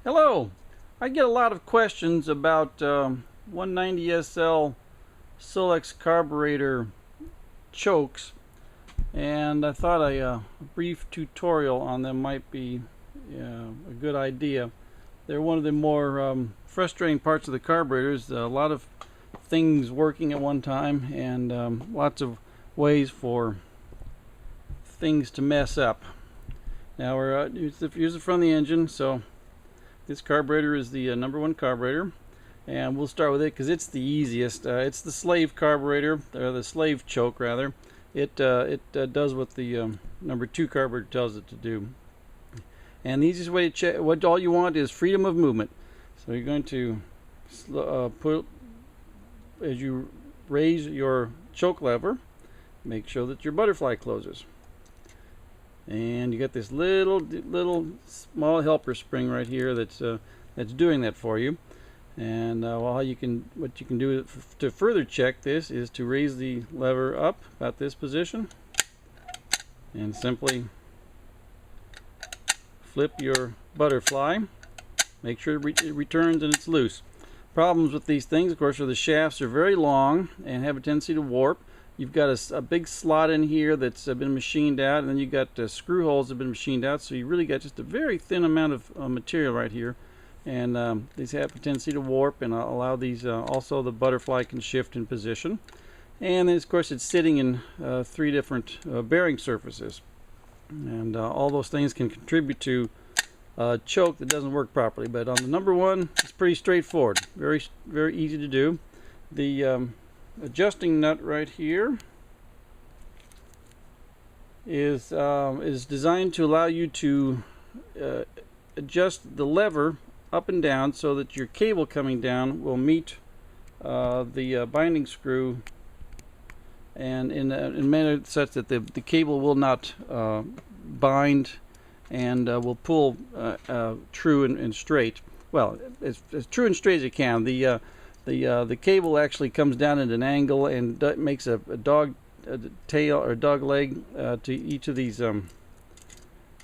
Hello. I get a lot of questions about 190SL Solex carburetor chokes, and I thought a brief tutorial on them might be a good idea. They're one of the more frustrating parts of the carburetors. A lot of things working at one time, and lots of ways for things to mess up. Now here's the front of the engine. So this carburetor is the number one carburetor, and we'll start with it because it's the easiest. It's the slave carburetor, or the slave choke rather. It does what the number two carburetor tells it to do. And the easiest way to check, all you want is freedom of movement. So you're going to put, as you raise your choke lever, make sure that your butterfly closes. And you got this little small helper spring right here that's doing that for you. And what you can do to further check this is to raise the lever up about this position and simply flip your butterfly. Make sure it returns and it's loose. Problems with these things, of course, are the shafts are very long and have a tendency to warp. You've got a big slot in here that's been machined out, and then you've got screw holes that have been machined out, so you really got just a very thin amount of material right here. And these have a tendency to warp and allow these, also the butterfly can shift in position. And then of course it's sitting in three different bearing surfaces. And all those things can contribute to a choke that doesn't work properly. But on the number one, it's pretty straightforward. Very easy to do. The adjusting nut right here is designed to allow you to adjust the lever up and down so that your cable coming down will meet the binding screw, and in a manner such that the cable will not bind and will pull true and straight. Well, as true and straight as it can. The cable actually comes down at an angle and makes a dog tail or dog leg to each of these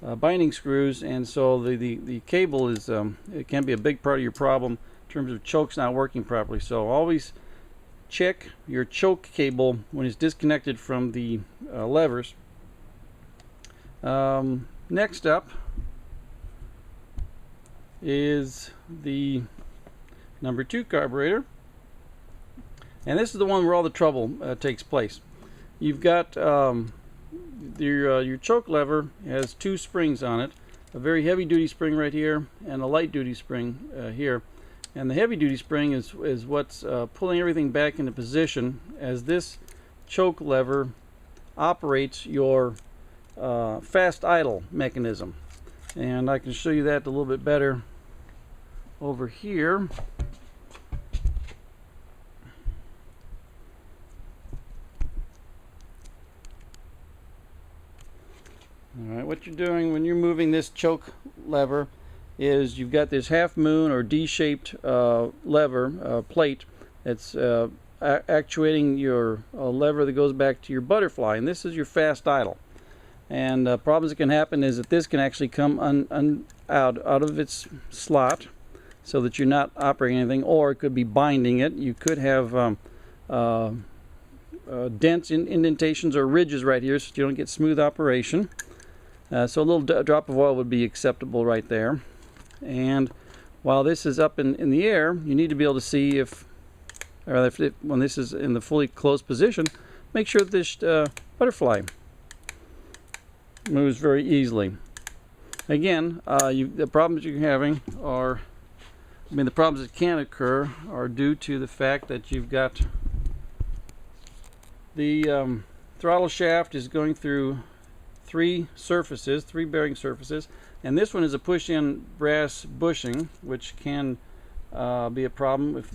binding screws, and so the cable is it can be a big part of your problem in terms of chokes not working properly. So always check your choke cable when it's disconnected from the levers. Next up is the number two carburetor, and this is the one where all the trouble takes place. You've got your choke lever has two springs on it, a very heavy duty spring right here and a light duty spring here, and the heavy duty spring is what's pulling everything back into position as this choke lever operates your fast idle mechanism. And I can show you that a little bit better over here. Alright, what you're doing when you're moving this choke lever is you've got this half moon or D-shaped lever plate that's actuating your lever that goes back to your butterfly, and this is your fast idle. And problems that can happen is that this can actually come out of its slot so that you're not operating anything, or it could be binding it. You could have dents, indentations, or ridges right here so you don't get smooth operation. So a little drop of oil would be acceptable right there. And while this is up in the air, you need to be able to see when this is in the fully closed position, make sure that this butterfly moves very easily. Again, the problems you're having are, the problems that can occur are due to the fact that you've got the throttle shaft is going through three bearing surfaces, and this one is a push-in brass bushing, which can be a problem if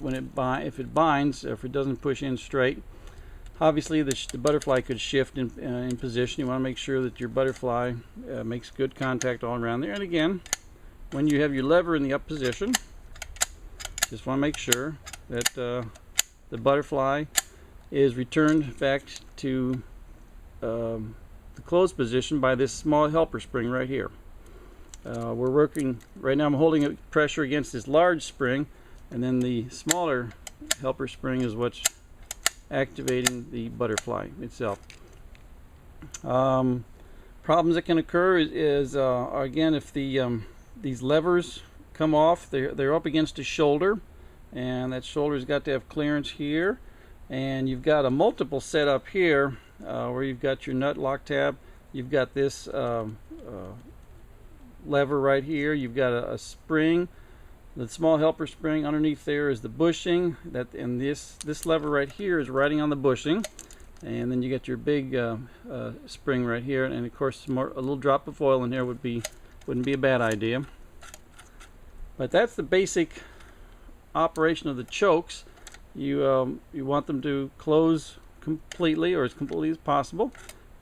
it binds, if it doesn't push in straight. Obviously the butterfly could shift in position. You want to make sure that your butterfly makes good contact all around there. And again, when you have your lever in the up position, just want to make sure that the butterfly is returned back to the closed position by this small helper spring right here. we're working right now. I'm holding pressure against this large spring, and then the smaller helper spring is what's activating the butterfly itself. Problems that can occur is again, if these levers come off, they're up against a shoulder, and that shoulder's got to have clearance here, and you've got a multiple setup here where you've got your nut lock tab, you've got this lever right here, you've got a spring, the small helper spring. Underneath there is the bushing, and this lever right here is riding on the bushing, and then you get your big spring right here, and of course a little drop of oil in here wouldn't be a bad idea. But that's the basic operation of the chokes. You want them to close completely, or as completely as possible,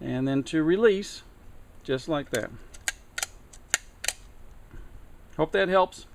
and then to release just like that. Hope that helps.